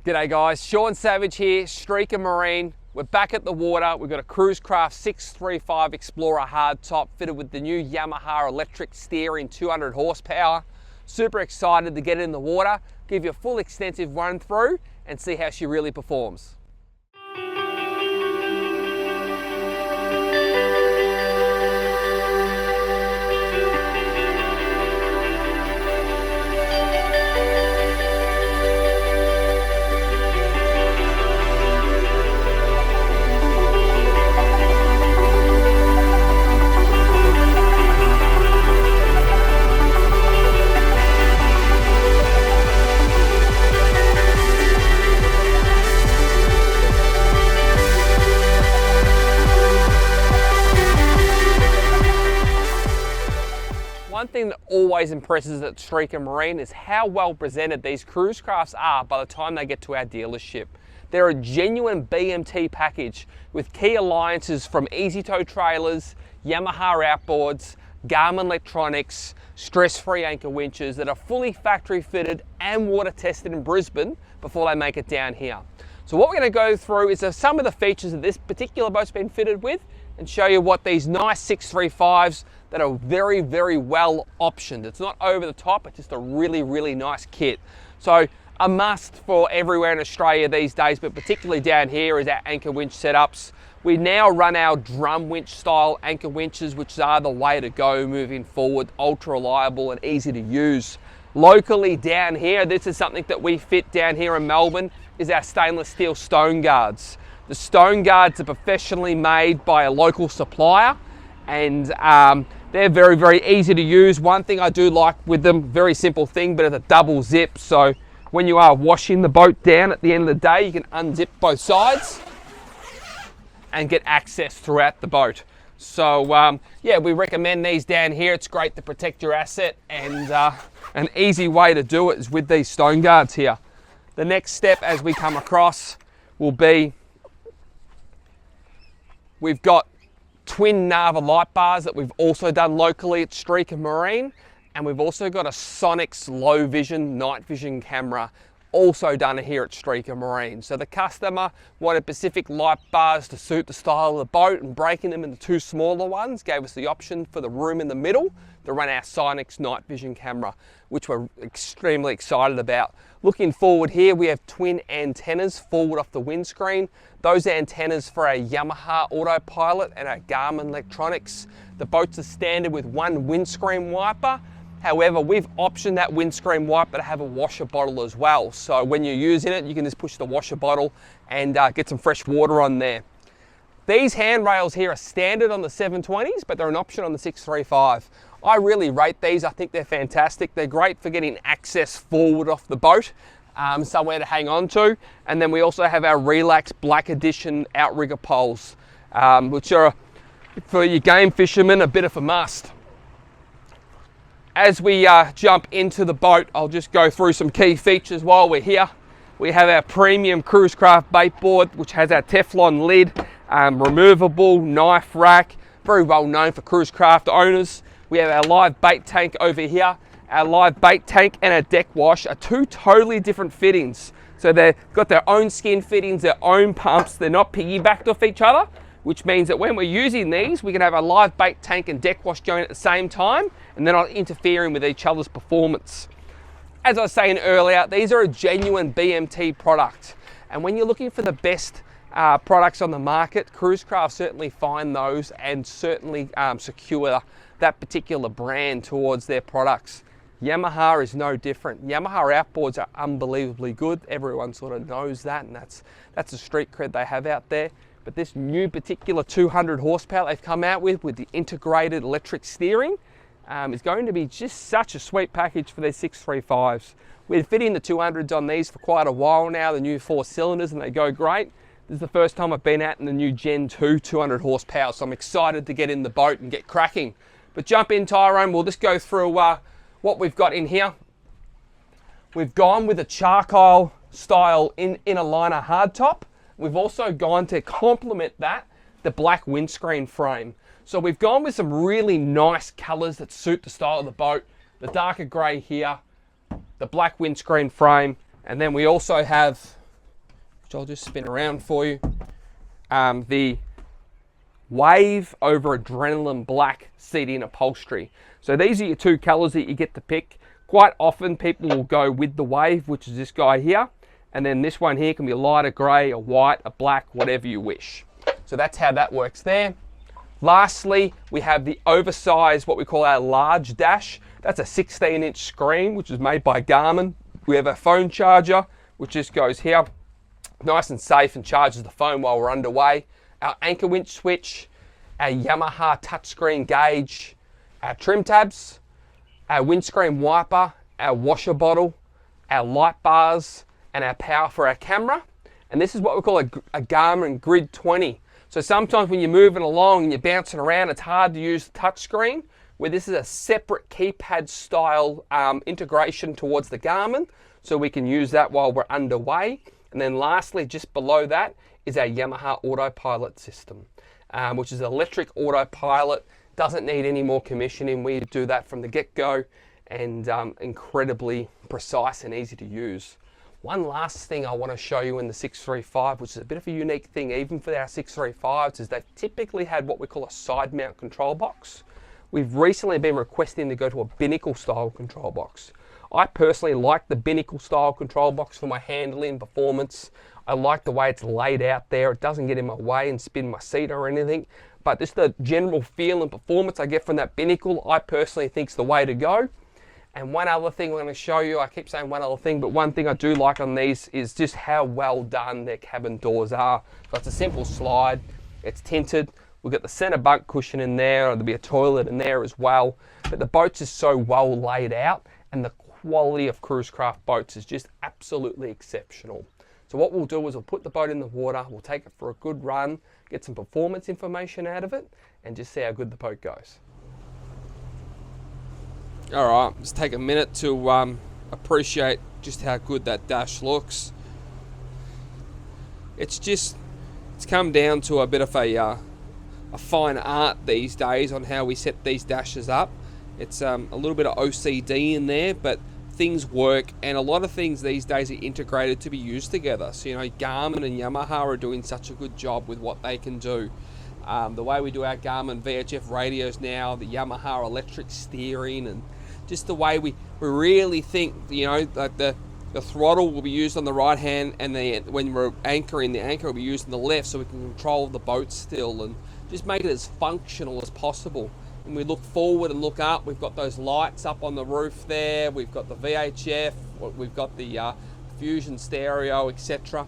G'day guys, Sean Savage here, Streaker Marine. We're back at the water. We've got a Cruisecraft 635 Explorer hardtop fitted with the new Yamaha electric steering 200 horsepower. Super excited to get in the water, give you a full extensive run through and see how she really performs. One thing that always impresses at Streaker Marine is how well presented these Cruisecrafts are by the time they get to our dealership. They're a genuine BMT package with key alliances from Easytow trailers, Yamaha outboards, Garmin electronics, stress-free anchor winches that are fully factory fitted and water tested in Brisbane before they make it down here. So what we're going to go through is some of the features that this particular boat's been fitted with and show you what these nice 635s that are very, very well optioned. It's not over the top, it's just a really, really nice kit. So a must for everywhere in Australia these days, but particularly down here, is our anchor winch setups. We now run our drum winch style anchor winches, which are the way to go moving forward, ultra reliable and easy to use. Locally down here, this is something that we fit down here in Melbourne, is our stainless steel stone guards. The stone guards are professionally made by a local supplier, and they're very, very easy to use. One thing I do like with them, very simple thing, but it's a double zip. So when you are washing the boat down at the end of the day, you can unzip both sides and get access throughout the boat. So yeah, we recommend these down here. It's great to protect your asset, and an easy way to do it is with these stone guards here. The next step as we come across will be, we've got twin Nava light bars that we've also done locally at Streaker Marine, and we've also got a Sonics low vision night vision camera also done here at Streaker Marine. So the customer wanted Pacific light bars to suit the style of the boat, and breaking them into two smaller ones gave us the option for the room in the middle to run our Sonics night vision camera, which we're extremely excited about. Looking forward here, we have twin antennas forward off the windscreen. Those antennas for our Yamaha autopilot and our Garmin electronics. The boats are standard with one windscreen wiper. However, we've optioned that windscreen wiper to have a washer bottle as well. So when you're using it, you can just push the washer bottle and get some fresh water on there. These handrails here are standard on the 720s, but they're an option on the 635. I really rate these. I think they're fantastic. They're great for getting access forward off the boat, somewhere to hang on to. And then we also have our Relax Black Edition outrigger poles, which are, for your game fishermen, a bit of a must. As we jump into the boat, I'll just go through some key features while we're here. We have our premium Cruisecraft bait board, which has our Teflon lid, removable knife rack, very well known for Cruisecraft owners. We have our live bait tank over here. Our live bait tank and our deck wash are two totally different fittings. So they've got their own skin fittings, their own pumps. They're not piggybacked off each other, which means that when we're using these, we can have a live bait tank and deck wash going at the same time, and they're not interfering with each other's performance. As I was saying earlier, these are a genuine BMT product. And when you're looking for the best products on the market, Cruisecraft certainly find those and certainly secure that particular brand towards their products. Yamaha is no different. Yamaha outboards are unbelievably good. Everyone sort of knows that, and that's the street cred they have out there. But this new particular 200 horsepower they've come out with the integrated electric steering is going to be just such a sweet package for their 635s. We're fitting the 200s on these for quite a while now, the new 4 cylinders, and they go great. This is the first time I've been out in the new Gen 2 200 horsepower, so I'm excited to get in the boat and get cracking. But jump in, Tyrone, we'll just go through what we've got in here. We've gone with a charcoal style inner liner hardtop. We've also gone to complement that, the black windscreen frame. So we've gone with some really nice colors that suit the style of the boat. The darker gray here, the black windscreen frame, and then we also have which I'll just spin around for you. The Wave over Adrenaline Black seating upholstery. So these are your two colors that you get to pick. Quite often people will go with the Wave, which is this guy here. And then this one here can be a lighter gray, a white, a black, whatever you wish. So that's how that works there. Lastly, we have the oversized, what we call our large dash. That's a 16-inch screen, which is made by Garmin. We have a phone charger, which just goes here, nice and safe, and charges the phone while we're underway. Our anchor winch switch, our Yamaha touchscreen gauge, our trim tabs, our windscreen wiper, our washer bottle, our light bars, and our power for our camera. And this is what we call a Garmin Grid 20. So sometimes when you're moving along and you're bouncing around, it's hard to use the touchscreen, where this is a separate keypad style integration towards the Garmin, so we can use that while we're underway. And then lastly, just below that is our Yamaha autopilot system, which is electric autopilot. Doesn't need any more commissioning. We do that from the get-go, and incredibly precise and easy to use. One last thing I want to show you in the 635, which is a bit of a unique thing even for our 635s, is they've typically had what we call a side mount control box. We've recently been requesting to go to a binnacle style control box. I personally like the binnacle style control box for my handling performance. I like the way it's laid out there. It doesn't get in my way and spin my seat or anything. But just the general feel and performance I get from that binnacle, I personally think is the way to go. And one other thing I'm going to show you, I keep saying one other thing, but one thing I do like on these is just how well done their cabin doors are. So it's a simple slide, it's tinted. We've got the center bunk cushion in there, or there'll be a toilet in there as well. But the boat's is so well laid out, and the quality of cruise craft boats is just absolutely exceptional. So what we'll do is we'll put the boat in the water, we'll take it for a good run, get some performance information out of it, and just see how good the boat goes. All right, let's take a minute to appreciate just how good that dash looks. It's come down to a bit of a fine art these days on how we set these dashes up. It's a little bit of OCD in there, but things work, and a lot of things these days are integrated to be used together. So, you know, Garmin and Yamaha are doing such a good job with what they can do. The way we do our Garmin VHF radios now, the Yamaha electric steering, and just the way we really think, you know, that the throttle will be used on the right hand, and when we're anchoring, the anchor will be used on the left, so we can control the boat still and just make it as functional as possible. And we look forward and look up, we've got those lights up on the roof there, we've got the VHF, we've got the Fusion stereo, etc.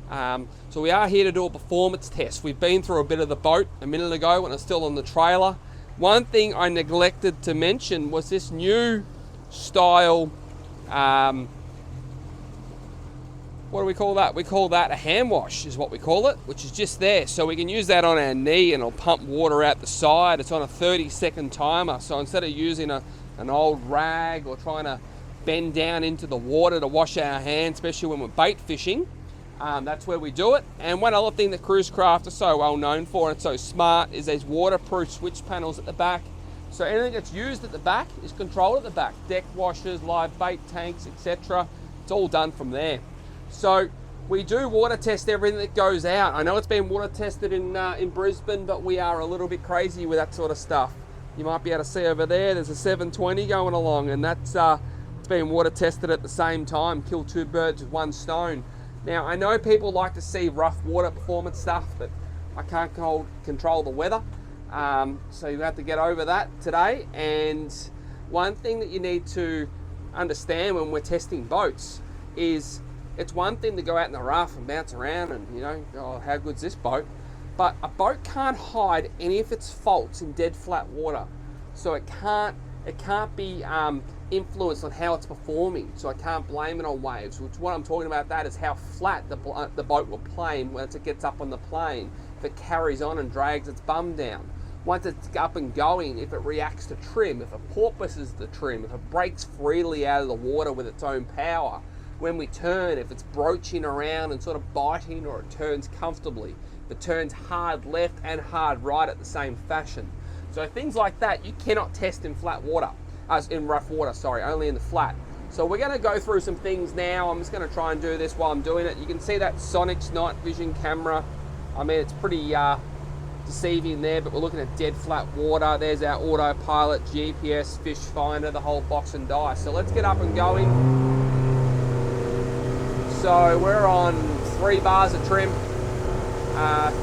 So we are here to do a performance test. We've been through a bit of the boat a minute ago when I was still on the trailer. One thing I neglected to mention was this new style, what do we call that? We call that a hand wash is what we call it, which is just there. So we can use that on our knee and it'll pump water out the side. It's on a 30-second timer. So instead of using an old rag or trying to bend down into the water to wash our hands, especially when we're bait fishing, that's where we do it. And one other thing that cruise craft are so well known for and so smart is these waterproof switch panels at the back. So anything that's used at the back is controlled at the back. Deck washers, live bait tanks, etc. It's all done from there. So we do water test everything that goes out. I know it's been water tested in Brisbane, but we are a little bit crazy with that sort of stuff. You might be able to see over there's a 720 going along, and that's it's been water tested at the same time. Kill two birds with one stone. Now, I know people like to see rough water performance stuff, but I can't control the weather. So you have to get over that today. And one thing that you need to understand when we're testing boats is it's one thing to go out in the rough and bounce around and, you know, oh, how good's this boat? But a boat can't hide any of its faults in dead flat water. So it can't be influenced on how it's performing. So I can't blame it on waves, which what I'm talking about that is how flat the boat will plane once it gets up on the plane. If it carries on and drags its bum down. Once it's up and going, if it reacts to trim, if it porpoises the trim, if it breaks freely out of the water with its own power. When we turn, if it's broaching around and sort of biting, or it turns comfortably. If it turns hard left and hard right at the same fashion. So things like that you cannot test in flat water, in rough water, sorry, only in the flat. So we're going to go through some things now. I'm just going to try and do this while I'm doing it. You can see that Sonic's night vision camera. I mean, it's pretty deceiving there, but we're looking at dead flat water. There's our autopilot, GPS, fish finder, the whole box and dice. So let's get up and going. So we're on 3 bars of trim,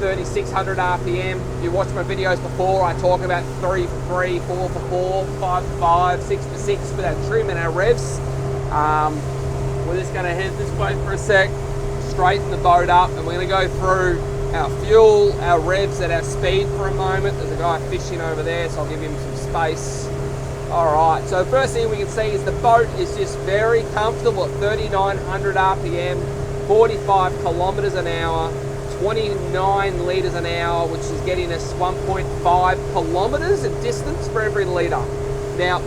3600 RPM. If you watched my videos before, I talk about 3 for 3, 4 for 4, 5 for 5, 6 for 6 for that trim and our revs. We're just going to head this way for a sec, straighten the boat up, and we're going to go through our fuel, our revs at our speed for a moment. There's a guy fishing over there, so I'll give him some space. All right, so the first thing we can see is the boat is just very comfortable at 3900 RPM, 45 kilometers an hour, 29 litres an hour, which is getting us 1.5 kilometres in distance for every litre. Now,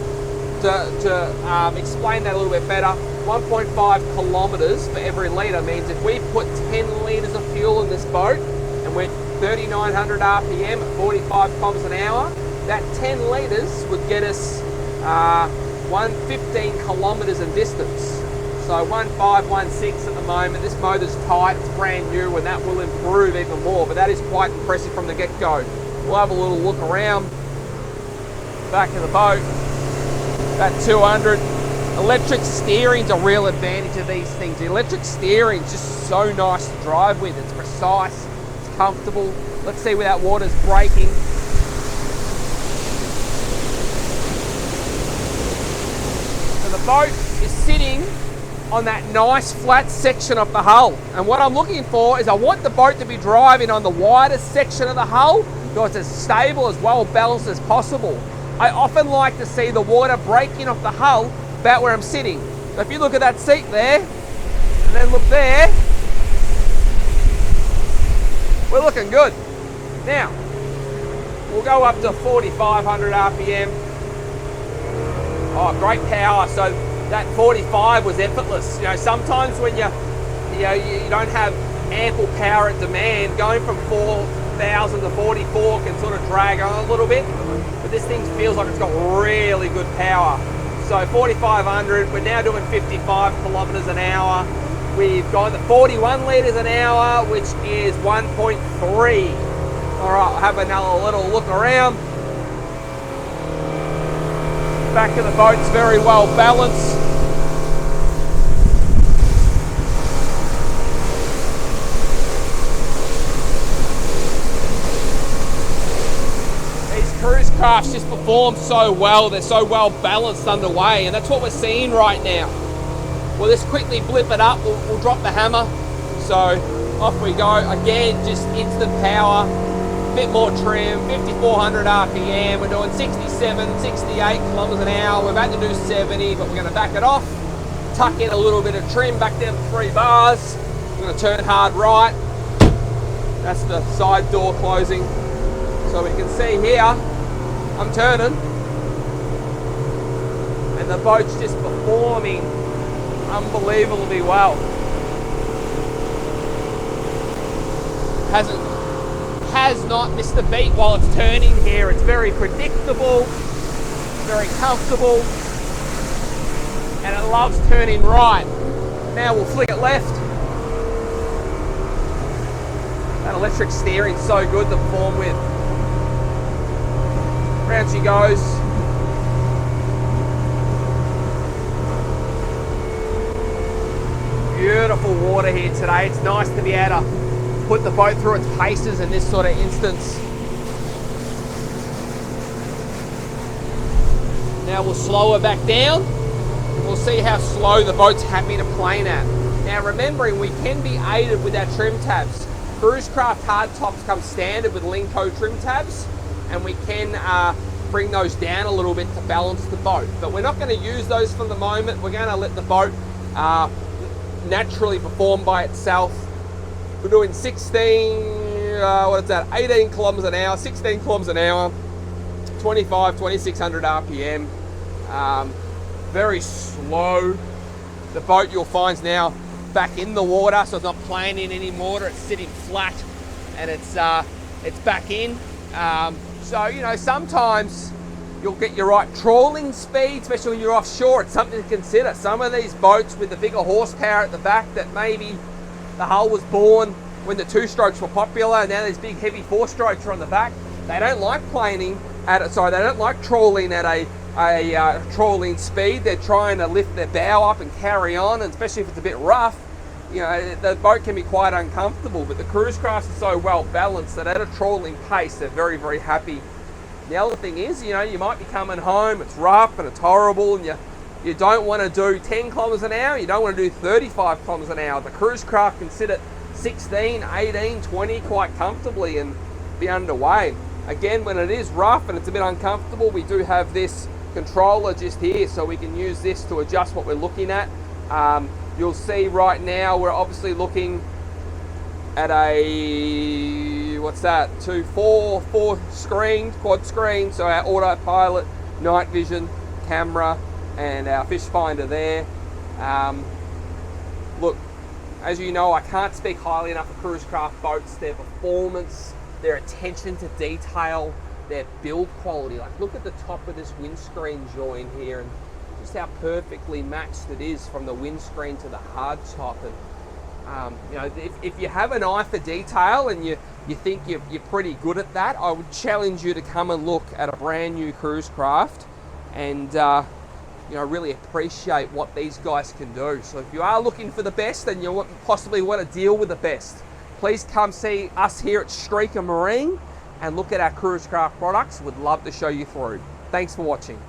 to explain that a little bit better, 1.5 kilometres for every litre means if we put 10 litres of fuel in this boat and went 3,900 RPM at 45 kilometres an hour, that 10 litres would get us 115 kilometres in distance. So 1.516 at the moment. This motor's tight, it's brand new, and that will improve even more, but that is quite impressive from the get-go. We'll have a little look around, back of the boat, about 200. Electric steering's a real advantage of these things. The electric steering's just so nice to drive with. It's precise, it's comfortable. Let's see where that water's braking. So the boat is sitting on that nice flat section of the hull. And what I'm looking for is I want the boat to be driving on the widest section of the hull so it's as stable, as well balanced as possible. I often like to see the water breaking off the hull about where I'm sitting. So if you look at that seat there, and then look there, we're looking good. Now, we'll go up to 4,500 RPM. Oh, great power. So that 45 was effortless. You know, sometimes when you don't have ample power at demand, going from 4,000 to 44 can sort of drag on a little bit, but this thing feels like it's got really good power. So 4,500, we're now doing 55 kilometers an hour. We've gone to 41 liters an hour, which is 1.3. All right, I'll have another little look around. Back of the boat's very well balanced. Cruise crafts just perform so well, they're so well balanced underway, and that's what we're seeing right now. We'll just quickly blip it up, we'll drop the hammer. So off we go, again, just instant power, bit more trim, 5,400 RPM, we're doing 67, 68 kilometers an hour, we're about to do 70, but we're gonna back it off, tuck in a little bit of trim, back down to 3 bars, we're gonna turn hard right, that's the side door closing. So we can see here, I'm turning, and the boat's just performing unbelievably well. Has not missed a beat while it's turning here. It's very predictable, very comfortable, and it loves turning right. Now we'll flick it left. That electric steering's so good to perform with. Round she goes. Beautiful water here today. It's nice to be able to put the boat through its paces in this sort of instance. Now we'll slow her back down. We'll see how slow the boat's happy to plane at. Now remembering we can be aided with our trim tabs. Cruise craft hardtops come standard with Linko trim tabs, and we can bring those down a little bit to balance the boat. But we're not going to use those for the moment. We're going to let the boat naturally perform by itself. We're doing 18 kilometers an hour, 16 kilometers an hour, 2,600 RPM. Very slow. The boat you'll find is now back in the water, so it's not planing anymore. It's sitting flat, and it's back in. So, you know, sometimes You'll get your right trawling speed, especially when you're offshore. It's something to consider. Some of these boats with the bigger horsepower at the back, that maybe the hull was born when the 2-strokes were popular, and now these big heavy 4-strokes are on the back. They don't like they don't like trawling at a trawling speed. They're trying to lift their bow up and carry on, and especially if it's a bit rough, you know, the boat can be quite uncomfortable. But the cruise crafts are so well balanced that at a trawling pace, they're very, very happy. The other thing is, you know, you might be coming home, it's rough and it's horrible, and you don't want to do 10 kilometers an hour, you don't want to do 35 kilometers an hour. The cruise craft can sit at 16, 18, 20 quite comfortably and be underway. Again, when it is rough and it's a bit uncomfortable, we do have this controller just here, so we can use this to adjust what we're looking at. You'll see right now we're obviously looking at a, what's that, 4 screen, quad screen, so our autopilot, night vision, camera, and our fish finder there. Look, as you know, I can't speak highly enough of cruise craft boats, their performance, their attention to detail, their build quality. Like, look at the top of this windscreen join here, and just how perfectly matched it is from the windscreen to the hard top. And you know, if you have an eye for detail and you think you're pretty good at that, I would challenge you to come and look at a brand new cruise craft and you know, really appreciate what these guys can do. So if you are looking for the best and you possibly want to deal with the best, please come see us here at Streaker Marine and look at our cruise craft products. We'd love to show you through. Thanks for watching.